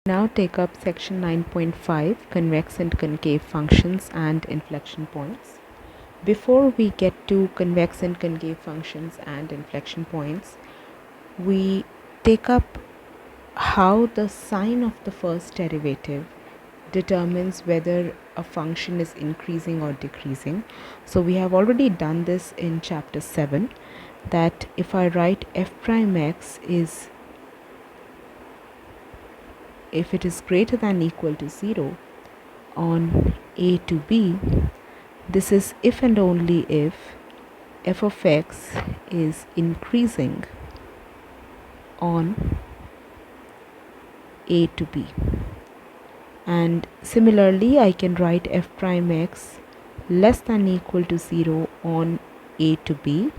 Now take up section 9.5, convex and concave functions and inflection points. Before we get to convex and concave functions and inflection points, we take up how the sign of the first derivative determines whether a function is increasing or decreasing. So we have already done this in chapter 7, that if I write f prime x is, if it is greater than equal to 0 on a to b, this is if and only if f of x is increasing on a to b. And similarly, I can write f prime x less than equal to 0 on a to b.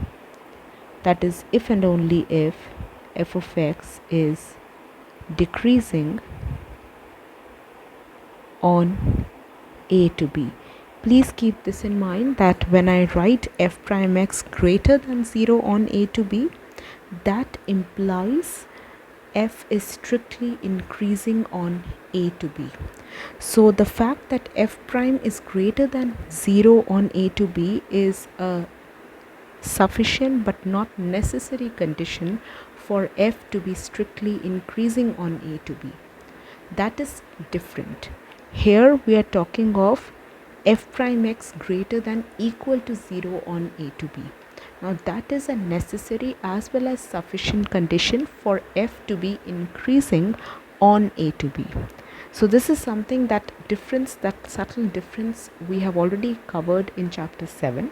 That is if and only if f of x is decreasing on a to b. Please keep this in mind, that when I write f prime x greater than 0 on a to b, that implies f is strictly increasing on a to b. So the fact that f prime is greater than 0 on a to b is a sufficient but not necessary condition for f to be strictly increasing on a to b. That is different. Here we are talking of f prime x greater than equal to 0 on a to b. Now that is a necessary as well as sufficient condition for f to be increasing on a to b. So this is something, that difference, that subtle difference, we have already covered in chapter 7.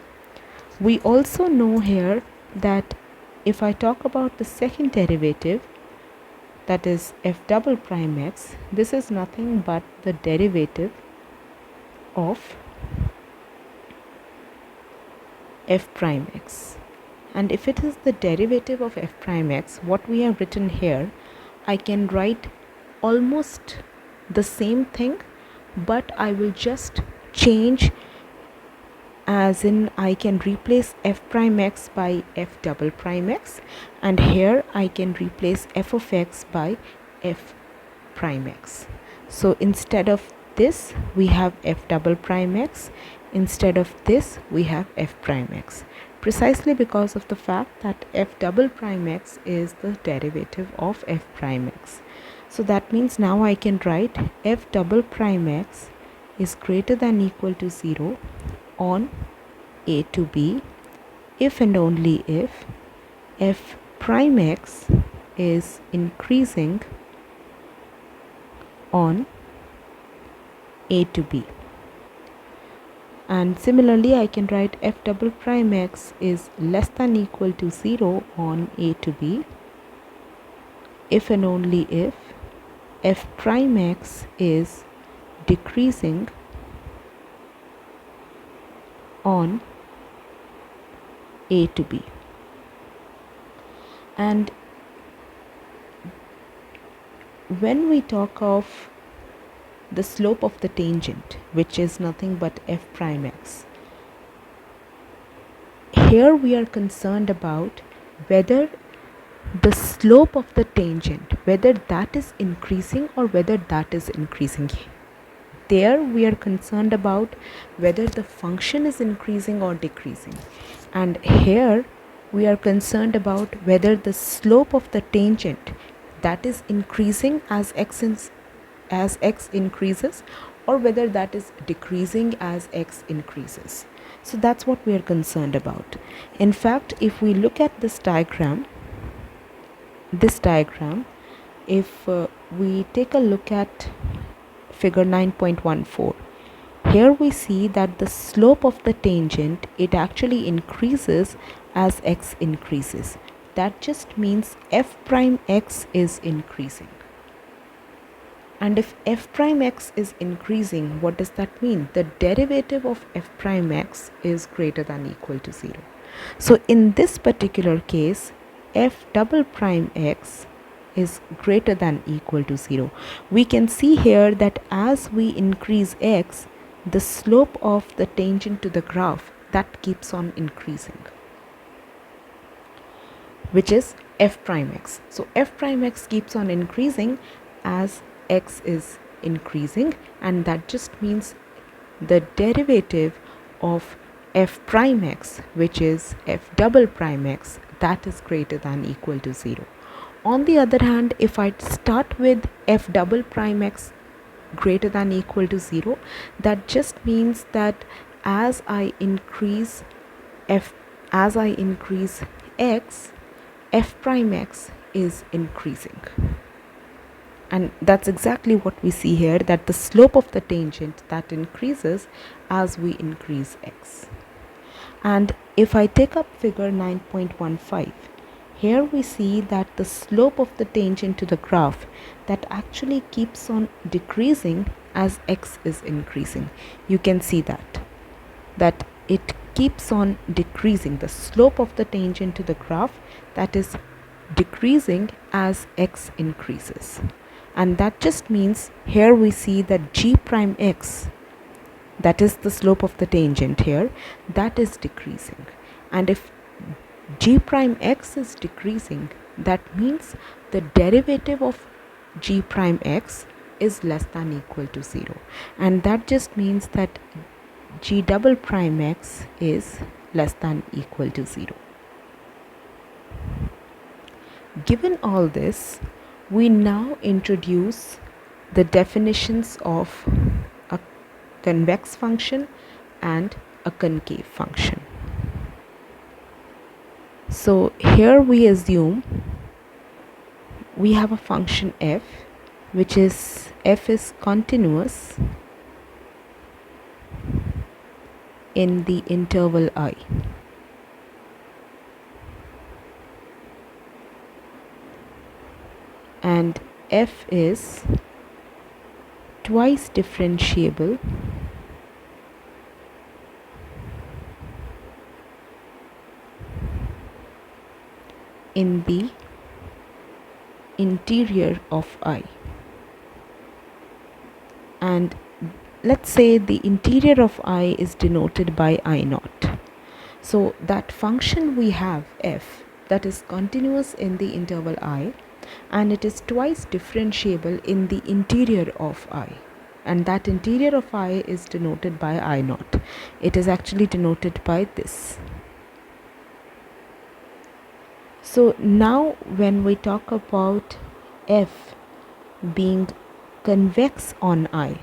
We also know here that if I talk about the second derivative, that is f double prime x, this is nothing but the derivative of f prime x. And if it is the derivative of f prime x, what we have written here, I can write almost the same thing, but I will just change, as in I can replace f prime x by f double prime x, and here I can replace f of x by f prime x. So instead of this we have f double prime x, instead of this we have f prime x, precisely because of the fact that f double prime x is the derivative of f prime x. So that means now I can write f double prime x is greater than equal to 0 on a to b if and only if f prime x is increasing on a to b. And similarly, I can write f double prime x is less than equal to 0 on a to b if and only if f prime x is decreasing on a to b. And when we talk of the slope of the tangent, which is nothing but f prime x, here we are concerned about whether the slope of the tangent, whether that is increasing or whether that is increasing. There we are concerned about whether the function is increasing or decreasing, and here we are concerned about whether the slope of the tangent, that is increasing as x increases, or whether that is decreasing as x increases. So that's what we are concerned about. In fact, if we look at this diagram, if we take a look at figure 9.14, here we see that the slope of the tangent, it actually increases as x increases. That just means f prime x is increasing. And if f prime x is increasing, what does that mean? The derivative of f prime x is greater than equal to 0. So in this particular case, f double prime x is greater than equal to 0. We can see here that as we increase x, the slope of the tangent to the graph, that keeps on increasing, which is f prime x. So f prime x keeps on increasing as x is increasing, and that just means the derivative of f prime x, which is f double prime x, that is greater than equal to 0. On the other hand, if I start with f double prime x greater than equal to 0, that just means that as I increase x, f prime x is increasing. And that's exactly what we see here, that the slope of the tangent that increases as we increase x. And if I take up figure 9.15, here we see that the slope of the tangent to the graph that actually keeps on decreasing as x is increasing. You can see that it keeps on decreasing. The slope of the tangent to the graph that is decreasing as x increases. And that just means here we see that g prime x, that is the slope of the tangent here, that is decreasing. And if g prime x is decreasing, that means the derivative of g prime x is less than equal to 0. And that just means that g double prime x is less than equal to 0. Given all this, we now introduce the definitions of a convex function and a concave function. So here we assume we have a function f, which is f is continuous in the interval I. And f is twice differentiable in the interior of I. And let's say the interior of I is denoted by I naught. So that function we have f, that is continuous in the interval I, and it is twice differentiable in the interior of I, and that interior of I is denoted by I naught. It is actually denoted by this. So now when we talk about f being convex on I,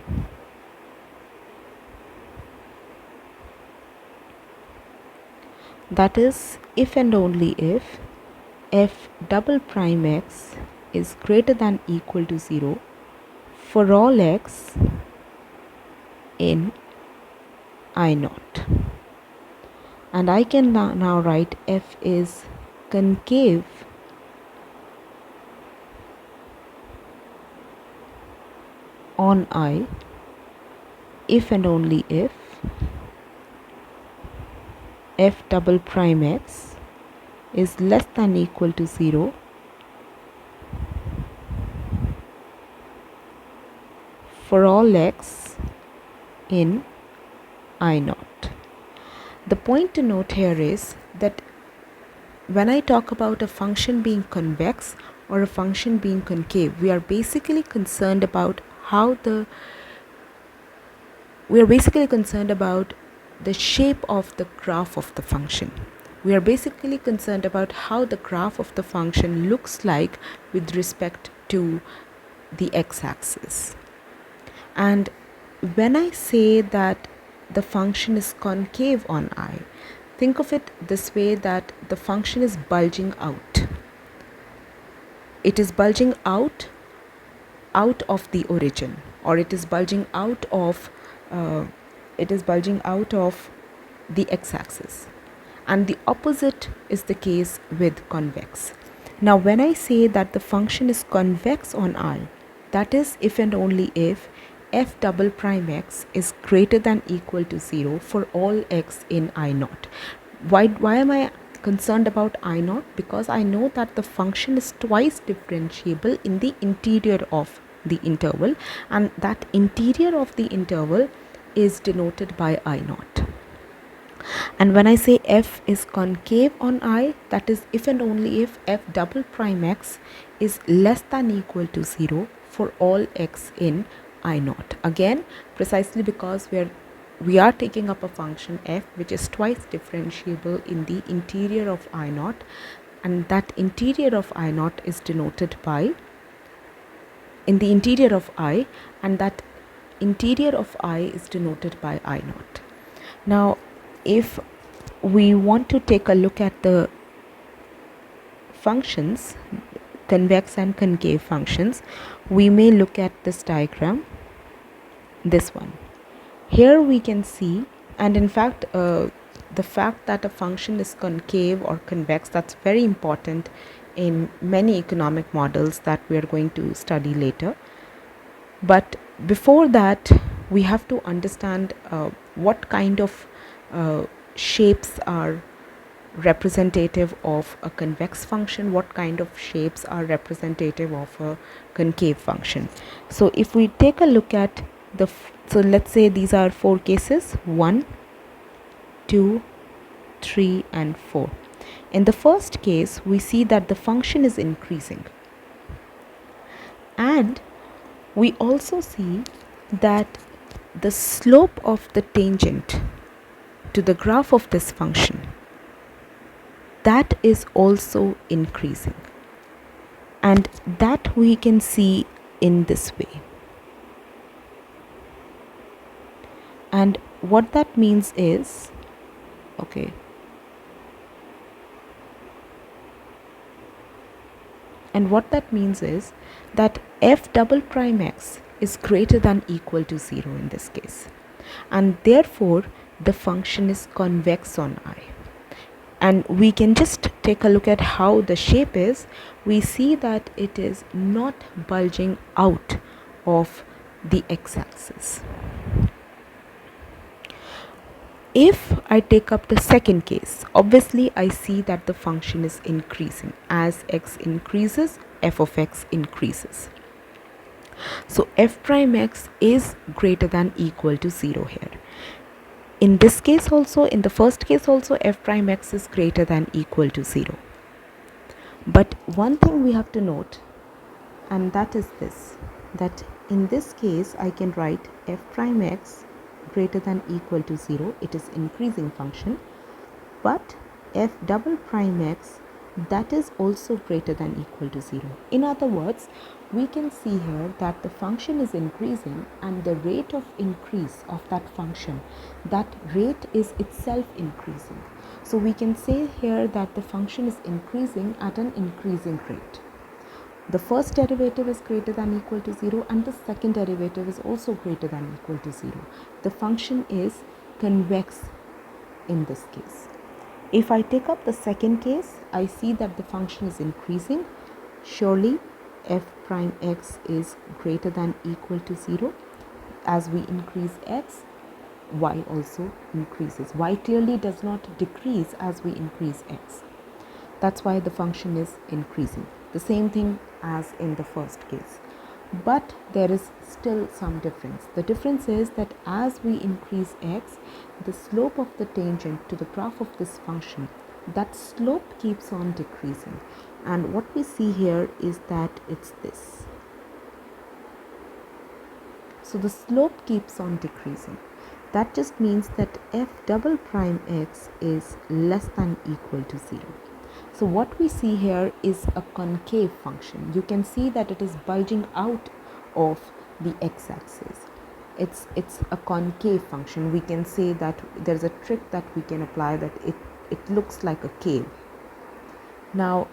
that is if and only if f double prime x is greater than equal to 0 for all x in I naught. And I can now write f is concave on I if and only if f double prime x is less than equal to 0 for all x in I naught. The point to note here is that when I talk about a function being convex or a function being concave, we are basically concerned about the shape of the graph of the function. We are basically concerned about how the graph of the function looks like with respect to the x-axis. And when I say that the function is concave on I, think of it this way, that the function is bulging out. It is bulging out of the origin, or it is bulging out of the x-axis. And the opposite is the case with convex. Now when I say that the function is convex on I, that is if and only if f double prime x is greater than equal to 0 for all x in I naught. Why am I concerned about I naught? Because I know that the function is twice differentiable in the interior of the interval, and that interior of the interval is denoted by I naught. And when I say f is concave on I, that is if and only if f double prime x is less than equal to 0 for all x in I naught. Again, precisely because we are taking up a function f which is twice differentiable in the interior of I naught, and that interior of I naught is denoted by in the interior of I, and that interior of I is denoted by I naught. Now, if we want to take a look at the functions, convex and concave functions, we may look at this diagram, this one. Here we can see, and in fact, the fact that a function is concave or convex, that's very important in many economic models that we are going to study later. But before that, we have to understand what kind of shapes are representative of a convex function, what kind of shapes are representative of a concave function. So if we take a look at so let's say these are 4 cases, 1, 2, 3 and 4. In the first case, we see that the function is increasing, and we also see that the slope of the tangent to the graph of this function, that is also increasing, and that we can see in this way. And what that means is, okay, and what that means is that f double prime x is greater than equal to 0 in this case, and therefore the function is convex on I. And we can just take a look at how the shape is. We see that it is not bulging out of the x-axis. If I take up the second case, obviously I see that the function is increasing. As x increases, f of x increases. So f prime x is greater than equal to 0 here. In this case also, in the first case also, f prime x is greater than equal to 0. But one thing we have to note, and that is this, that in this case I can write f prime x greater than equal to 0. It is increasing function. But f double prime x, that is also greater than equal to 0. In other words, we can see here that the function is increasing, and the rate of increase of that function, that rate is itself increasing. So we can say here that the function is increasing at an increasing rate. The first derivative is greater than equal to 0, and the second derivative is also greater than equal to 0. The function is convex in this case. If I take up the second case, I see that the function is increasing. Surely f prime x is greater than equal to 0. As we increase x, y also increases. Y clearly does not decrease as we increase x. That's why the function is increasing. The same thing as in the first case. But there is still some difference. The difference is that as we increase x, the slope of the tangent to the graph of this function, that slope keeps on decreasing. And what we see here is that it's this. So the slope keeps on decreasing. That just means that f double prime x is less than equal to 0. So what we see here is a concave function. You can see that it is bulging out of the x-axis. It's a concave function. We can say that there's a trick that we can apply, that it looks like a cave. Now,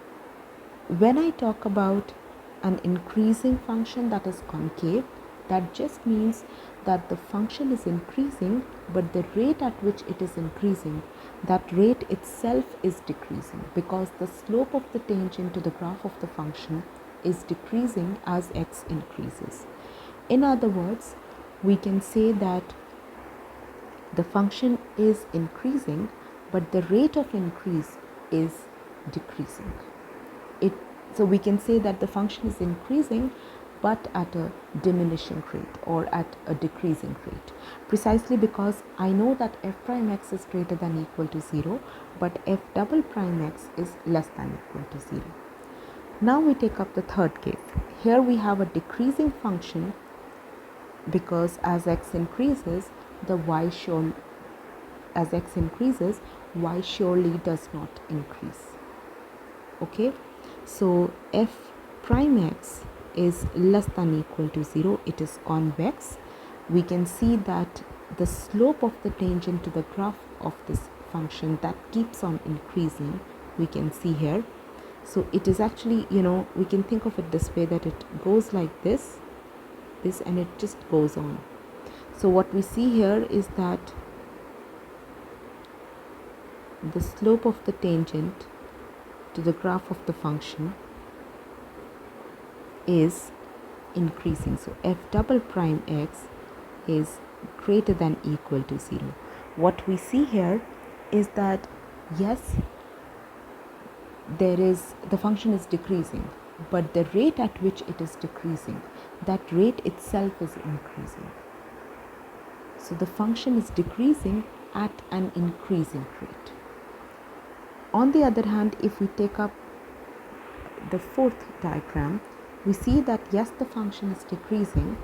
when I talk about an increasing function that is concave, that just means that the function is increasing, but the rate at which it is increasing, that rate itself is decreasing, because the slope of the tangent to the graph of the function is decreasing as x increases. In other words, we can say that the function is increasing, but the rate of increase is decreasing. So we can say that the function is increasing, but at a diminishing rate or at a decreasing rate, precisely because I know that f prime x is greater than equal to 0, but f double prime x is less than equal to 0. Now we take up the third case. here we have a decreasing function, because as x increases, y surely does not increase. Okay, so f prime x is less than equal to 0. It is convex. We can see that the slope of the tangent to the graph of this function, that keeps on increasing, we can see here. So it is actually, we can think of it this way, that it goes like this, and it just goes on. So what we see here is that the slope of the tangent to the graph of the function is increasing. So f double prime x is greater than equal to 0. What we see here is that yes, the function is decreasing, but the rate at which it is decreasing, that rate itself is increasing. So the function is decreasing at an increasing rate. On the other hand, if we take up the fourth diagram, we see that yes, the function is decreasing,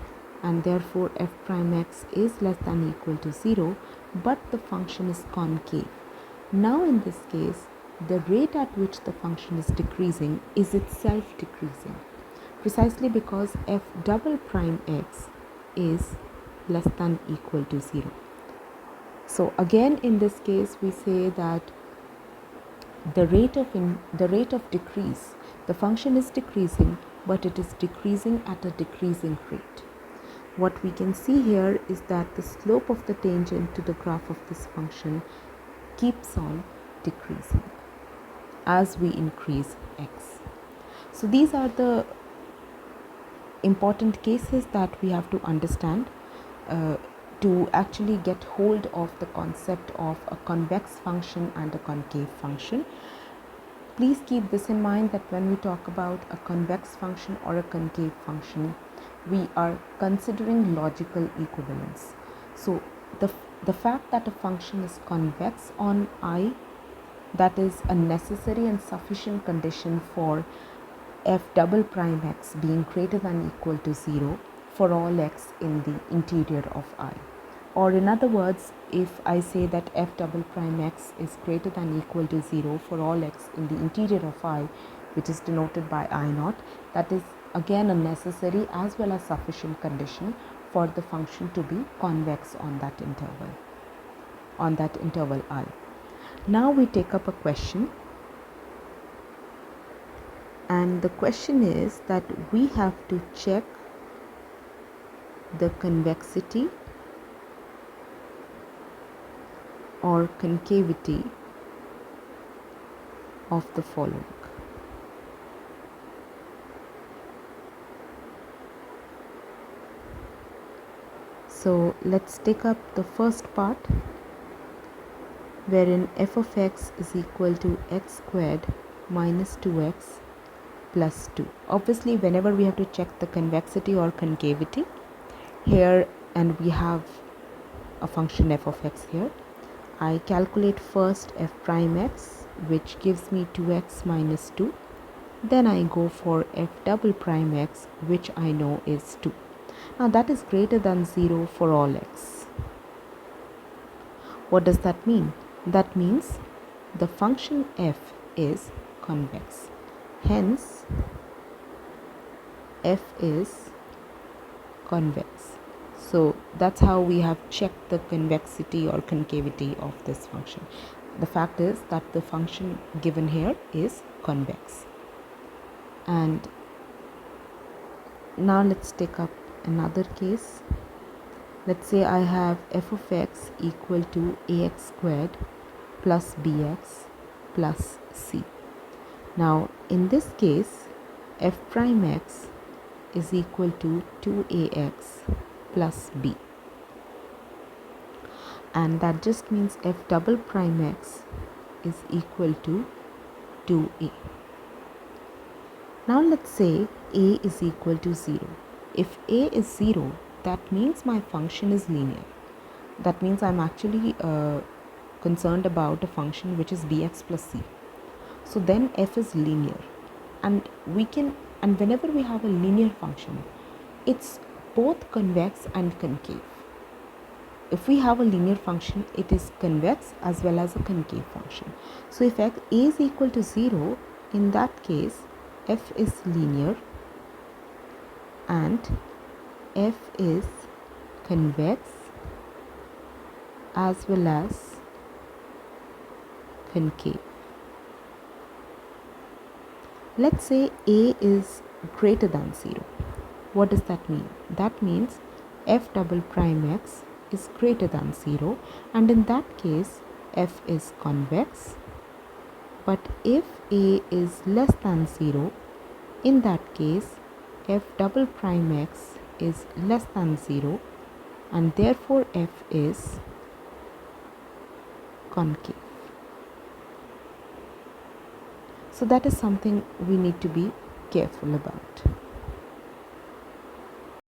and therefore f prime x is less than equal to 0, but the function is concave. Now in this case, the rate at which the function is decreasing is itself decreasing, precisely because f double prime x is less than equal to 0. So again, in this case, we say that the rate of decrease, the function is decreasing, but it is decreasing at a decreasing rate. What we can see here is that the slope of the tangent to the graph of this function keeps on decreasing as we increase x. So these are the important cases that we have to understand to actually get hold of the concept of a convex function and a concave function. Please keep this in mind, that when we talk about a convex function or a concave function, we are considering logical equivalence. So the fact that a function is convex on I, that is a necessary and sufficient condition for f double prime x being greater than equal to 0 for all x in the interior of I. Or in other words, if I say that f double prime x is greater than equal to 0 for all x in the interior of I, which is denoted by I naught, that is again a necessary as well as sufficient condition for the function to be convex on that interval I. Now we take up a question, and the question is that we have to check the convexity or concavity of the following. So let's take up the first part, wherein f of x is equal to x squared minus 2x plus 2. Obviously, whenever we have to check the convexity or concavity here, and we have a function f of x here, I calculate first f prime x, which gives me 2x minus 2. Then I go for f double prime x, which I know is 2. Now that is greater than 0 for all x. What does that mean? That means the function f is convex. Hence, f is convex. So that's how we have checked the convexity or concavity of this function. The fact is that the function given here is convex. And now let's take up another case. Let's say I have f of x equal to ax squared plus bx plus c. Now in this case, f prime x is equal to 2ax plus b, and that just means f double prime x is equal to 2a. Now let's say a is equal to 0. If a is 0, that means my function is linear. That means I'm actually concerned about a function which is bx plus c. So then f is linear, and we can And whenever we have a linear function, it's both convex and concave. If we have a linear function, it is convex as well as a concave function. So if x is equal to 0, in that case f is linear and f is convex as well as concave. Let's say a is greater than 0. What does that mean? That means f double prime x is greater than 0, and in that case f is convex. But if a is less than 0, in that case f double prime x is less than 0, and therefore f is concave. So that is something we need to be careful about.